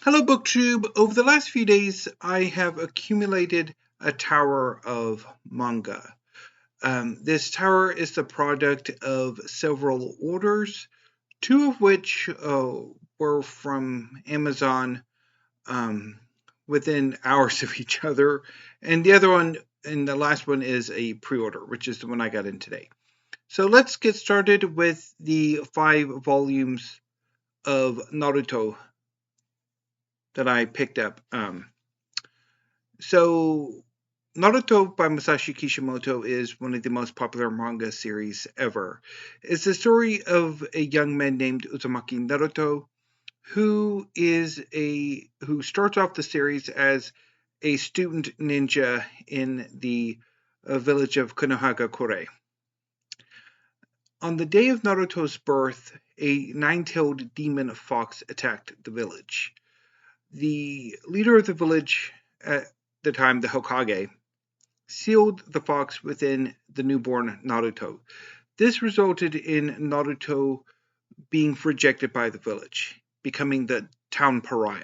Hello, BookTube. Over the last few days, I have accumulated a tower of manga. This tower is the product of several orders, two of which were from Amazon um, within hours of each other, and the other one, and the last one, is a pre order, which is the one I got in today. So let's get started with the 5 volumes of Naruto that I picked up. So, Naruto by Masashi Kishimoto is one of the most popular manga series ever. It's the story of a young man named Uzumaki Naruto who starts off the series as a student ninja in the village of Konohagakure. On the day of Naruto's birth, a nine-tailed demon fox attacked the village. The leader of the village at the time, the Hokage, sealed the fox within the newborn Naruto. This resulted in Naruto being rejected by the village, becoming the town pariah.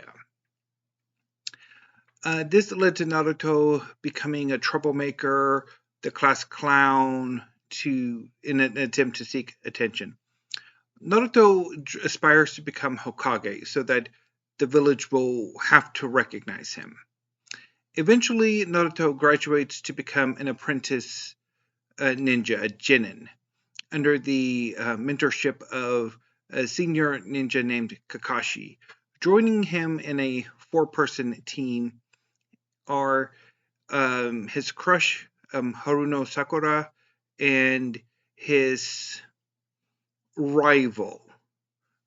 This led to Naruto becoming a troublemaker, the class clown, in an attempt to seek attention. Naruto aspires to become Hokage so that the village will have to recognize him. Eventually, Naruto graduates to become an apprentice ninja, a genin, under the mentorship of a senior ninja named Kakashi. Joining him in a 4-person team are his crush, Haruno Sakura, and his rival,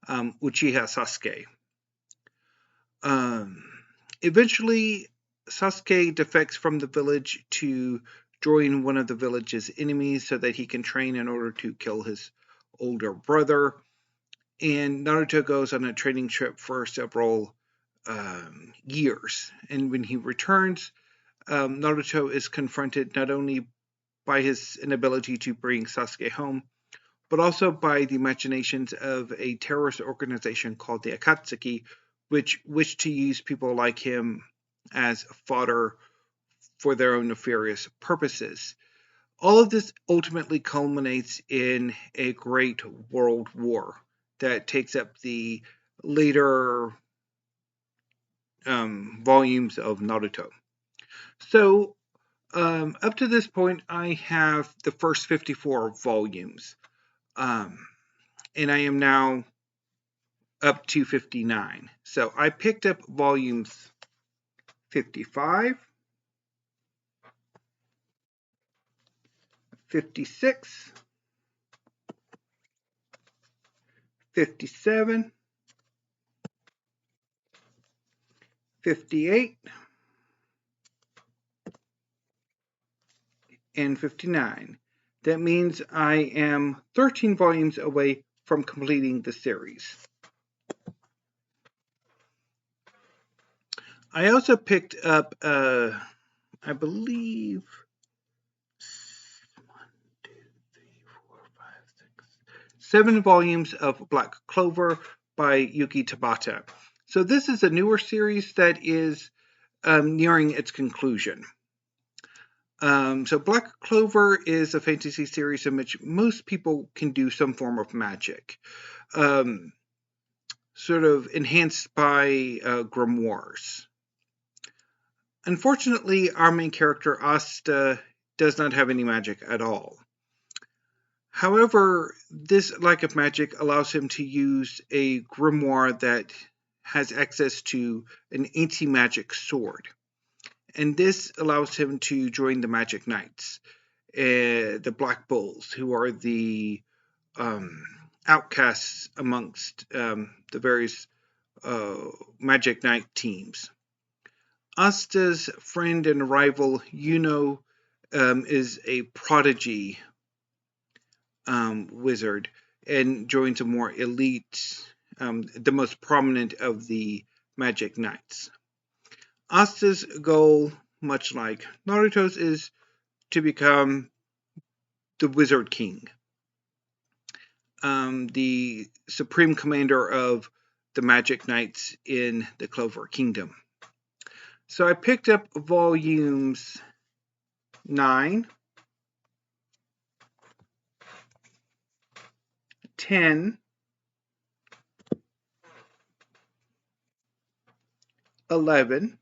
Uchiha Sasuke. Eventually, Sasuke defects from the village to join one of the village's enemies so that he can train in order to kill his older brother. And Naruto goes on a training trip for several years. And when he returns, Naruto is confronted not only by his inability to bring Sasuke home, but also by the machinations of a terrorist organization called the Akatsuki, which wished to use people like him as fodder for their own nefarious purposes. All of this ultimately culminates in a great world war that takes up the later volumes of Naruto. So, up to this point, I have the first 54 volumes. And I am now up to 59. So I picked up volumes 55, 56, 57, 58, and 59. That means I am 13 volumes away from completing the series. I also picked up, I believe, 7 volumes of Black Clover by Yuki Tabata. So this is a newer series that is nearing its conclusion. So Black Clover is a fantasy series in which most people can do some form of magic, sort of enhanced by grimoires. Unfortunately, our main character, Asta, does not have any magic at all. However, this lack of magic allows him to use a grimoire that has access to an anti-magic sword. And this allows him to join the Magic Knights, the Black Bulls, who are the outcasts amongst the various Magic Knight teams. Asta's friend and rival, Yuno, is a prodigy wizard and joins a more elite, the most prominent of the Magic Knights. Asta's goal, much like Naruto's, is to become the Wizard King, the supreme commander of the Magic Knights in the Clover Kingdom. So I picked up volumes 9, 10, 11,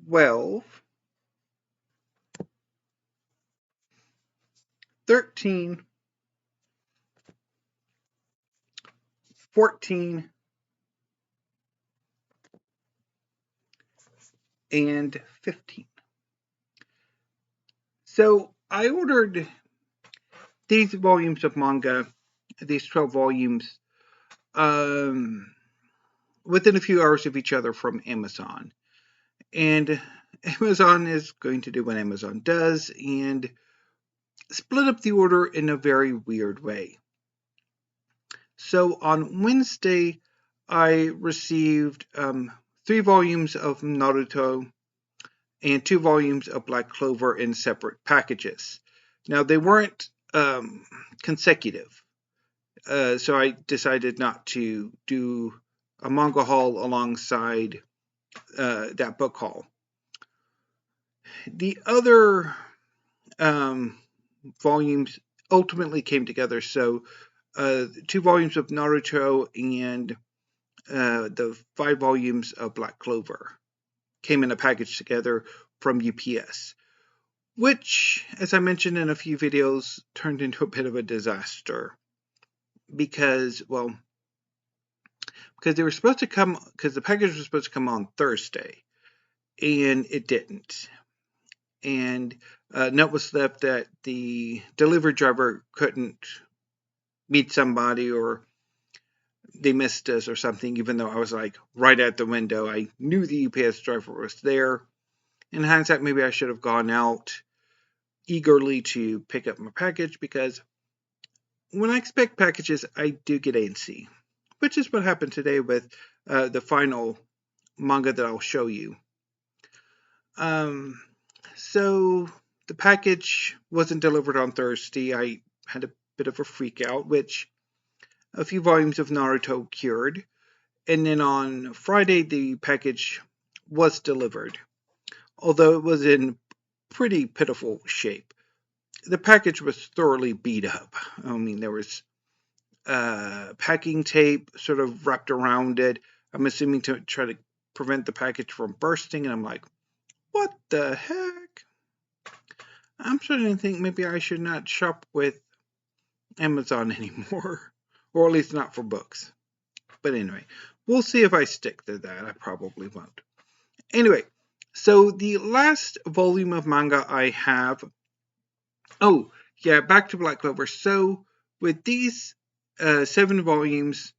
12, 13, 14, and 15. So I ordered these volumes of manga, these 12 volumes, within a few hours of each other from Amazon. And Amazon is going to do what Amazon does and split up the order in a very weird way. So on Wednesday, I received 3 volumes of Naruto and 2 volumes of Black Clover in separate packages. Now, they weren't consecutive, so I decided not to do a manga haul alongside that book haul. The other volumes ultimately came together, so 2 volumes of Naruto and the 5 volumes of Black Clover came in a package together from UPS, which, as I mentioned in a few videos, turned into a bit of a disaster because they were supposed to come, because the package was supposed to come on Thursday, and it didn't. And note was left that the delivery driver couldn't meet somebody, or they missed us or something, even though I was like right at the window. I knew the UPS driver was there. In hindsight, maybe I should have gone out eagerly to pick up my package, because when I expect packages, I do get antsy, which is what happened today with the final manga that I'll show you. So the package wasn't delivered on Thursday. I had a bit of a freak out, which a few volumes of Naruto cured. And then on Friday, the package was delivered, although it was in pretty pitiful shape. The package was thoroughly beat up. I mean, there was packing tape sort of wrapped around it, I'm assuming to try to prevent the package from bursting, and I'm like, what the heck? I'm starting to think maybe I should not shop with Amazon anymore, or at least not for books. But anyway, we'll see if I stick to that. I probably won't. Anyway, so the last volume of manga I have... Oh, yeah, back to Black Clover. So with these 7 volumes,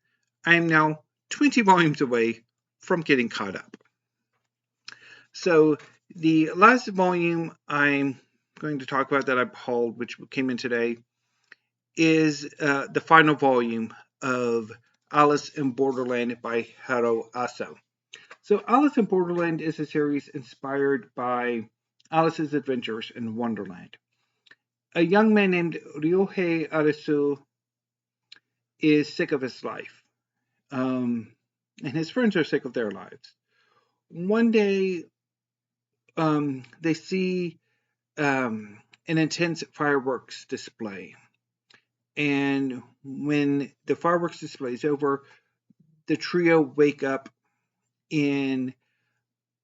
I am now 20 volumes away from getting caught up. So the last volume I'm going to talk about that I hauled, which came in today, is the final volume of Alice in Borderland by Haro. So Alice in Borderland is a series inspired by Alice's adventures in Wonderland. A young man named Ryohei Arisu is sick of his life, and his friends are sick of their lives. One day, they see an intense fireworks display, and when the fireworks display is over, the trio wake up in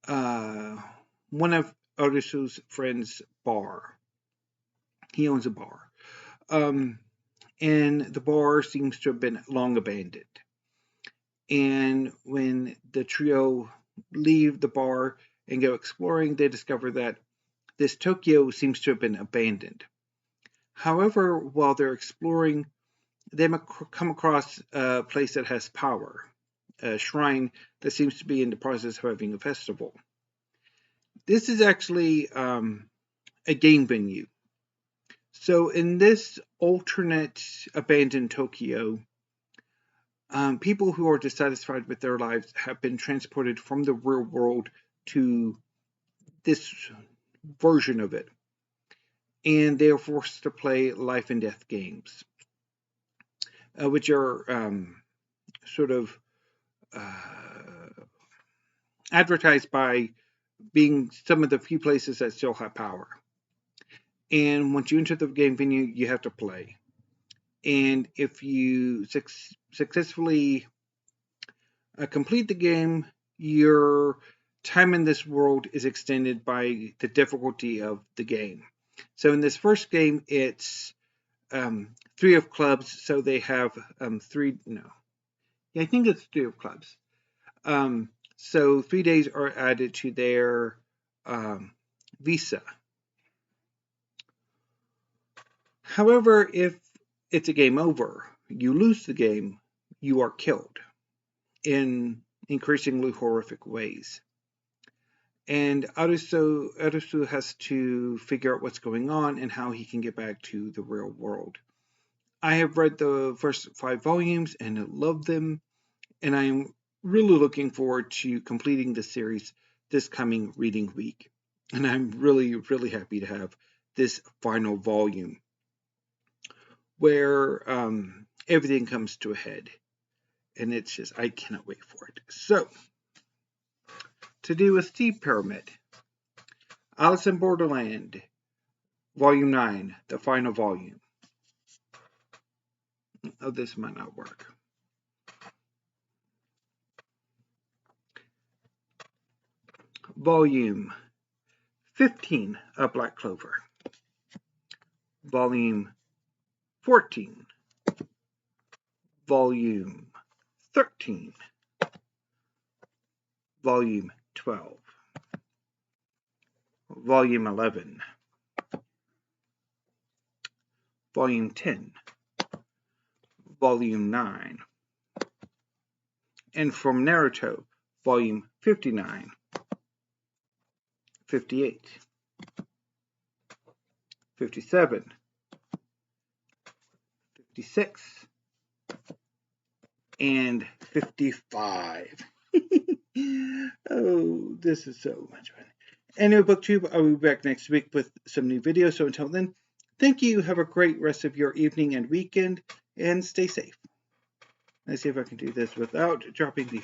one of Arisu's friends' bar. He owns a bar. And the bar seems to have been long abandoned. And when the trio leave the bar and go exploring, they discover that this Tokyo seems to have been abandoned. However, while they're exploring, they come across a place that has power, a shrine that seems to be in the process of having a festival. This is actually a game venue. So in this alternate abandoned Tokyo, people who are dissatisfied with their lives have been transported from the real world to this version of it, and they are forced to play life and death games. which are sort of advertised by being some of the few places that still have power. And once you enter the game venue, you have to play. And if you successfully complete the game, your time in this world is extended by the difficulty of the game. So in this first game, it's 3 of clubs, so they have 3. No, yeah, I think it's 3 of clubs. So 3 days are added to their visa. However, if it's a game over, you lose the game, you are killed in increasingly horrific ways. And Arusu has to figure out what's going on and how he can get back to the real world. I have read the first 5 volumes and loved them, and I am really looking forward to completing the series this coming reading week. And I'm really, really happy to have this final volume where everything comes to a head. And it's just, I cannot wait for it. So, to do with Sea Pyramid, Alice in Borderland, Volume 9, the final volume. Oh, this might not work. Volume 15 of Black Clover. Volume 14. Volume 13. Volume 12. Volume 11. Volume 10. Volume 9. And from Naruto, Volume 59. 58. 57. 56. And 55. Oh, this is so much fun. Anyway, BookTube, I'll be back next week with some new videos. So until then, thank you. Have a great rest of your evening and weekend, and stay safe. Let's see if I can do this without dropping the